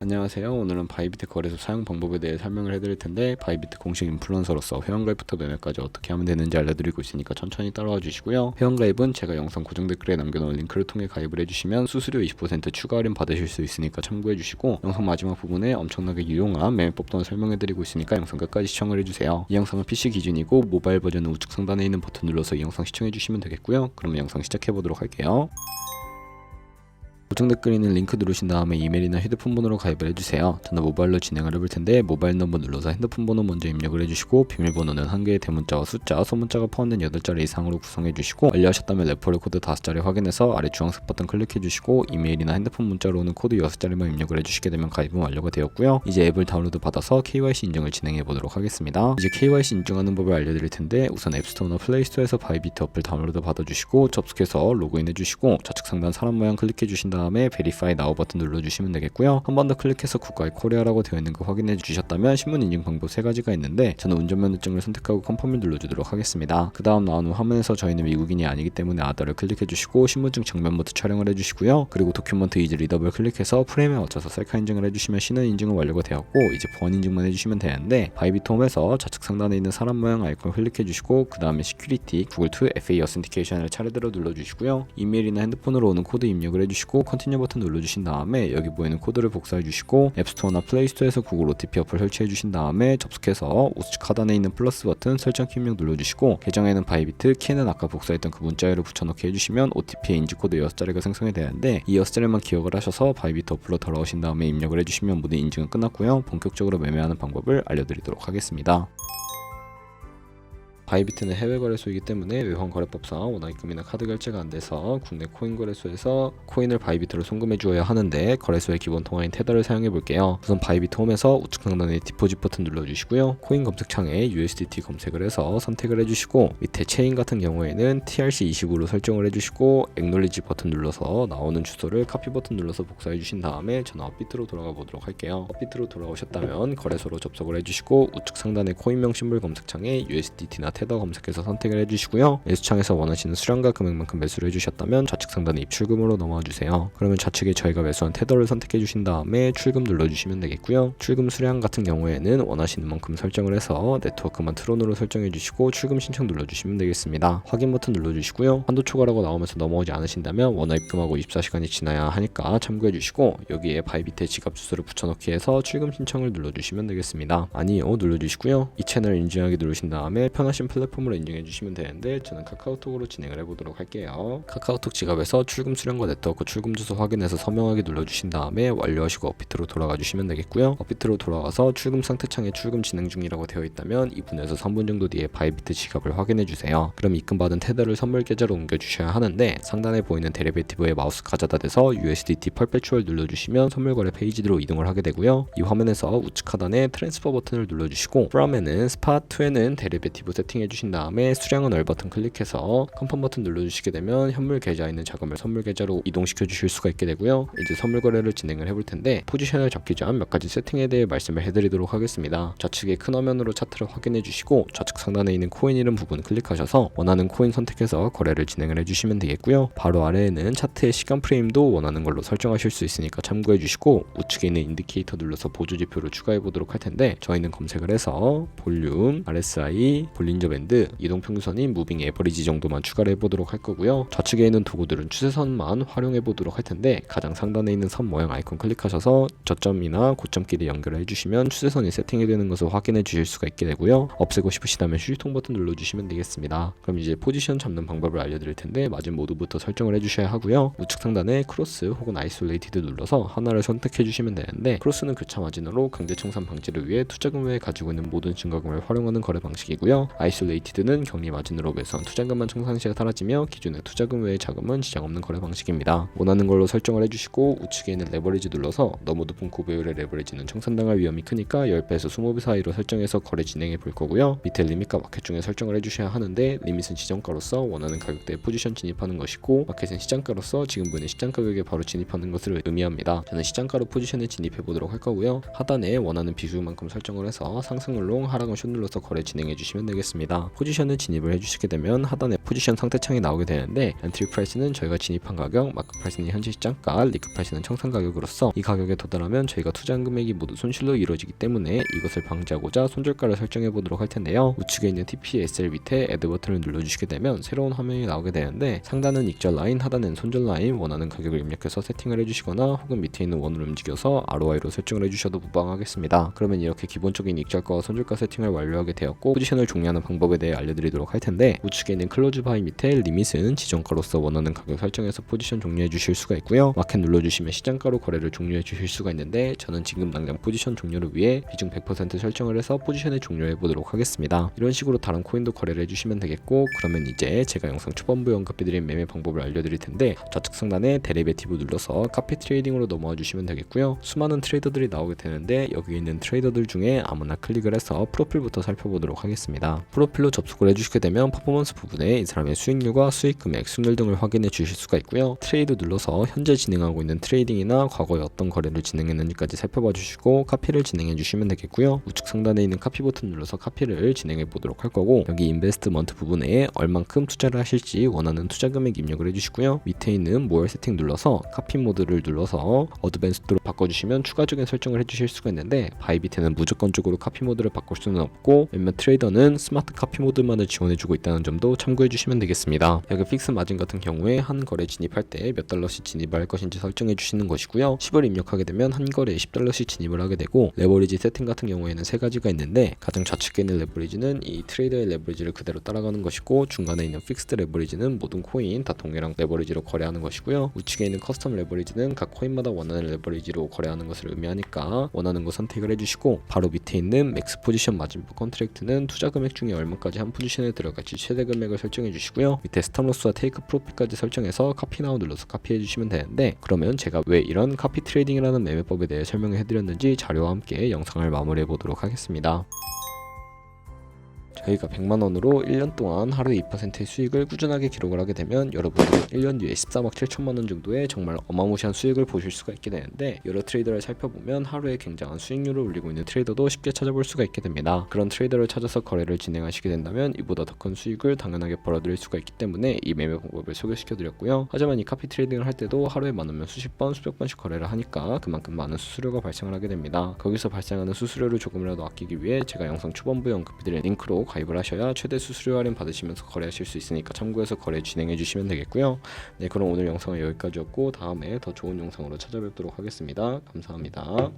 안녕하세요. 오늘은 바이비트 거래소 사용 방법에 대해 설명을 해드릴 텐데, 바이비트 공식 인플루언서로서 회원가입부터 매매까지 어떻게 하면 되는지 알려드리고 있으니까 천천히 따라와 주시고요. 회원가입은 제가 영상 고정 댓글에 남겨놓은 링크를 통해 가입을 해주시면 수수료 20% 추가 할인 받으실 수 있으니까 참고해 주시고, 영상 마지막 부분에 엄청나게 유용한 매매법 또한 설명해드리고 있으니까 영상 끝까지 시청을 해주세요. 이 영상은 PC 기준이고 모바일 버전은 우측 상단에 있는 버튼 눌러서 이 영상 시청해 주시면 되겠고요. 그럼 영상 시작해보도록 할게요. 고정 댓글에 있는 링크 누르신 다음에 이메일이나 휴대폰 번호로 가입을 해주세요. 저는 모바일로 진행을 해볼 텐데, 모바일 넘버 눌러서 핸드폰 번호 먼저 입력을 해주시고, 비밀번호는 한 개의 대문자와 숫자, 소문자가 포함된 8자리 이상으로 구성해주시고, 완료하셨다면 레퍼럴 코드 5자리 확인해서 아래 주황색 버튼 클릭해주시고, 이메일이나 핸드폰 문자로 오는 코드 6자리만 입력을 해주시게 되면 가입은 완료가 되었고요. 이제 앱을 다운로드 받아서 KYC 인증을 진행해 보도록 하겠습니다. 이제 KYC 인증하는 법을 알려드릴 텐데, 우선 앱스토어나 플레이스토어에서 바이비트 어플 다운로드 받아주시고, 접속해서 로그인 해주시고, 좌측 상단 사람 모양 클릭해주신 다음에 Verify Now 버튼 눌러주시면 되겠고요. 한 번 더 클릭해서 국가의 코리아라고 되어 있는 거 확인해 주셨다면 신분 인증 방법 3가지가 있는데, 저는 운전면허증을 선택하고 컨펌을 눌러주도록 하겠습니다. 그 다음 나오는 화면에서 저희는 미국인이 아니기 때문에 아더를 클릭해 주시고, 신분증 정면 모드 촬영을 해주시고요. 그리고 도큐먼트 이즈 리더블 클릭해서 프레임에 맞춰서 셀카 인증을 해주시면 신원 인증은 완료가 되었고, 이제 보안 인증만 해주시면 되는데, 바이비트 홈에서 좌측 상단에 있는 사람 모양 아이콘 클릭해 주시고, 그 다음에 시큐리티 구글 투 FA 어센티케이션을 차례대로 눌러주시고요. 이메일이나 핸드폰으로 오는 코드 입력을 해주시고, 컨티뉴 버튼 눌러주신 다음에 여기 보이는 코드를 복사해 주시고, 앱스토어나 플레이스토어에서 구글 OTP 어플 설치해 주신 다음에 접속해서 우측 하단에 있는 플러스 버튼 설정 키 입력 눌러주시고, 계정에는 바이비트, 키에는 아까 복사했던 그 문자열을 붙여넣기 해주시면 OTP의 인증코드 6자리가 생성이 되는데, 이 6자리만 기억을 하셔서 바이비트 어플로 돌아오신 다음에 입력을 해주시면 모든 인증은 끝났고요. 본격적으로 매매하는 방법을 알려드리도록 하겠습니다. 바이비트는 해외 거래소이기 때문에 외환 거래법상 원화입금이나 카드 결제가 안 돼서 국내 코인 거래소에서 코인을 바이비트로 송금해 주어야 하는데, 거래소의 기본 통화인 테더를 사용해 볼게요. 우선 바이비트 홈에서 우측 상단에 디포짓 버튼 눌러주시고요. 코인 검색창에 USDT 검색을 해서 선택을 해주시고, 밑에 체인 같은 경우에는 TRC20으로 설정을 해주시고, 액놀리지 버튼 눌러서 나오는 주소를 카피 버튼 눌러서 복사해 주신 다음에 저는 업비트로 돌아가 보도록 할게요. 업비트로 돌아오셨다면 거래소로 접속을 해주시고, 우측 상단의 코인명 심볼 검색창에 USDT나 테더 검색해서 선택을 해주시고요. 매수창에서 원하시는 수량과 금액만큼 매수를 해주셨다면 좌측 상단에 입출금으로 넘어와 주세요. 그러면 좌측에 저희가 매수한 테더를 선택해 주신 다음에 출금 눌러주시면 되겠고요. 출금 수량 같은 경우에는 원하시는 만큼 설정을 해서 네트워크만 트론으로 설정해 주시고, 출금 신청 눌러주시면 되겠습니다. 확인 버튼 눌러주시고요. 한도 초과라고 나오면서 넘어오지 않으신다면 원화 입금하고 24시간이 지나야 하니까 참고해 주시고, 여기에 바이비트의 지갑 주소를 붙여넣기 해서 출금 신청을 눌러주시면 되겠습니다. 아니요 눌러주시고요. 이 채널 인증하기 누르신 다음에 편하신 플랫폼으로 인증해 주시면 되는데, 저는 카카오톡으로 진행을 해보도록 할게요. 카카오톡 지갑에서 출금 수량과 네트워크 출금 주소 확인해서 서명하기 눌러주신 다음에 완료하시고 업비트로 돌아가 주시면 되겠고요. 업비트로 돌아가서 출금 상태 창에 출금 진행 중이라고 되어 있다면 2분에서 3분 정도 뒤에 바이비트 지갑을 확인해 주세요. 그럼 입금받은 테더를 선물 계좌로 옮겨 주셔야 하는데, 상단에 보이는 데리베이티브에 마우스 가져다 대서 USDT 퍼페추얼 눌러주시면 선물 거래 페이지로 이동을 하게 되고요. 이 화면에서 우측 하단에 트랜스퍼 버튼을 눌러주시고, from에는 스팟, to에는 데리베이티브 세팅 해주신 다음에 수량은 얼 버튼 클릭해서 컨펌 버튼 눌러주시게 되면 현물 계좌에 있는 자금을 선물 계좌로 이동시켜 주실 수가 있게 되고요. 이제 선물 거래를 진행을 해볼 텐데, 포지션을 잡기 전 몇 가지 세팅에 대해 말씀을 해드리도록 하겠습니다. 좌측의 큰 화면으로 차트를 확인해 주시고, 좌측 상단에 있는 코인 이름 부분 클릭하셔서 원하는 코인 선택해서 거래를 진행을 해주시면 되겠고요. 바로 아래에는 차트의 시간 프레임도 원하는 걸로 설정하실 수 있으니까 참고해 주시고, 우측에 있는 인디케이터 눌러서 보조 지표를 추가해 보도록 할 텐데, 저희는 검색을 해서 볼륨, RSI, 볼린저 밴드, 이동평균선인 무빙 에버리지 정도만 추가를 해보도록 할 거고요. 좌측에 있는 도구들은 추세선만 활용해 보도록 할 텐데, 가장 상단에 있는 선 모양 아이콘 클릭하셔서 저점이나 고점끼리 연결을 해주시면 추세선이 세팅이 되는 것을 확인해 주실 수가 있게 되고요. 없애고 싶으시다면 휴지통 버튼 눌러주시면 되겠습니다. 그럼 이제 포지션 잡는 방법을 알려드릴 텐데, 마진 모드부터 설정을 해주셔야 하고요. 우측 상단에 크로스 혹은 아이솔레이티드 눌러서 하나를 선택해 주시면 되는데, 크로스는 교차 마진으로 강제 청산 방지를 위해 투자금 외에 가지고 있는 모든 증거금을 활용하는 거래 방식이고요. 아이솔레이티드는 격리 마진으로 매수한 투자금만 청산 시에 사라지며 기존의 투자금 외의 자금은 지장 없는 거래 방식입니다. 원하는 걸로 설정을 해주시고, 우측에 있는 레버리지 눌러서 너무 높은 고배율의 레버리지는 청산당할 위험이 크니까 10배에서 20배 사이로 설정해서 거래 진행해 볼 거고요. 밑에 리밋과 마켓 중에 설정을 해주셔야 하는데, 리밋은 지정가로서 원하는 가격대에 포지션 진입하는 것이고, 마켓은 시장가로서 지금 보이는 시장 가격에 바로 진입하는 것을 의미합니다. 저는 시장가로 포지션에 진입해 보도록 할 거고요. 하단에 원하는 비중만큼 설정을 해서 상승을 롱, 하락은 설정을 슛 눌러서 거래 진행해 주시면 되겠습니다. 포지션을 진입을 해주시게 되면 하단에 포지션 상태창이 나오게 되는데 엔트리 프라이스는 저희가 진입한 가격, 마크 프라이스는 현재 시장가, 리크 프라이스는 청산 가격으로서 이 가격에 도달하면 저희가 투자한 금액이 모두 손실로 이루어지기 때문에 이것을 방지하고자 손절가를 설정해 보도록 할 텐데요. 우측에 있는 TPSL 밑에 애드 버튼을 눌러주시게 되면 새로운 화면이 나오게 되는데 상단은 익절 라인, 하단은 손절 라인, 원하는 가격을 입력해서 세팅을 해주시거나 혹은 밑에 있는 원을 움직여서 ROI로 설정을 해주셔도 무방하겠습니다. 그러면 이렇게 기본적인 익절가와 손절가 세팅을 완료하게 되었고 포지션을 종료하는 방법에 대해 알려드리도록 할 텐데 우측에 있는 클로즈 바이 밑에 리밋은 지정가로서 원하는 가격 설정해서 포지션 종료해 주실 수가 있고요. 마켓 눌러주시면 시장가로 거래를 종료해 주실 수가 있는데 저는 지금 당장 포지션 종료를 위해 비중 100% 설정을 해서 포지션을 종료해 보도록 하겠습니다. 이런 식으로 다른 코인도 거래를 해주시면 되겠고 그러면 이제 제가 영상 초반부에 언급해드린 매매 방법을 알려드릴 텐데 좌측 상단에 데리베티브 눌러서 카피 트레이딩으로 넘어와 주시면 되겠고요. 수많은 트레이더들이 나오게 되는데 여기 있는 트레이더들 중에 아무나 클릭을 해서 프로필부터 살펴보도록 하겠습니다. 프로필로 접속을 해주시게 되면 퍼포먼스 부분에 이 사람의 수익률과 수익 금액, 수익률 등을 확인해 주실 수가 있고요. 트레이드 눌러서 현재 진행하고 있는 트레이딩이나 과거에 어떤 거래를 진행했는지까지 살펴봐 주시고 카피를 진행해 주시면 되겠고요. 우측 상단에 있는 카피 버튼 눌러서 카피를 진행해 보도록 할 거고 여기 인베스트먼트 부분에 얼만큼 투자를 하실지 원하는 투자 금액 입력을 해주시고요. 밑에 있는 모어 세팅 눌러서 카피 모드를 눌러서 어드밴스드로 바꿔주시면 추가적인 설정을 해주실 수가 있는데 바이비트는 무조건적으로 카피 모드를 바꿀 수는 없고 몇몇 트레이더는 스마트 카피 모드만을 지원해주고 있다는 점도 참고해 주시면 되겠습니다. 여기 픽스 마진 같은 경우에 한 거래 진입할 때 몇 달러씩 진입할 것인지 설정해 주시는 것이고요. 10을 입력하게 되면 한 거래에 10달러씩 진입을 하게 되고 레버리지 세팅 같은 경우에는 세 가지가 있는데 가장 좌측에 있는 레버리지는 이 트레이더의 레버리지를 그대로 따라가는 것이고 중간에 있는 픽스드 레버리지는 모든 코인 다 동일한 레버리지로 거래하는 것이고요. 우측에 있는 커스텀 레버리지는 각 코인마다 원하는 레버리지로 거래하는 것을 의미하니까 원하는 거 선택을 해주시고 바로 밑에 있는 맥스 포지션 마진부 컨트랙트는 투자 금액 중에 얼마까지 한 포지션에 들어갈지 최대 금액을 설정해 주시고요. 밑에 스탑로스와 테이크 프로핏까지 설정해서 카피 나우 눌러서 카피해 주시면 되는데 그러면 제가 왜 이런 카피 트레이딩이라는 매매법에 대해 설명해 드렸는지 자료와 함께 영상을 마무리해 보도록 하겠습니다. 저희가 100만원으로 1년 동안 하루에 2%의 수익을 꾸준하게 기록을 하게 되면 여러분들은 1년 뒤에 14억 7천만원 정도의 정말 어마무시한 수익을 보실 수가 있게 되는데 여러 트레이더를 살펴보면 하루에 굉장한 수익률을 올리고 있는 트레이더도 쉽게 찾아볼 수가 있게 됩니다. 그런 트레이더를 찾아서 거래를 진행하시게 된다면 이보다 더 큰 수익을 당연하게 벌어들일 수가 있기 때문에 이 매매 방법을 소개시켜 드렸고요. 하지만 이 카피 트레이딩을 할 때도 하루에 많으면 수십 번, 수백 번씩 거래를 하니까 그만큼 많은 수수료가 발생을 하게 됩니다. 거기서 발생하는 수수료를 조금이라도 아끼기 위해 제가 영상 초반부에 언급해드린 링크로 가입을 하셔야 최대 수수료 할인 받으시면서 거래하실 수 있으니까 참고해서 거래 진행해 주시면 되겠고요. 네, 그럼 오늘 영상은 여기까지였고 다음에 더 좋은 영상으로 찾아뵙도록 하겠습니다. 감사합니다.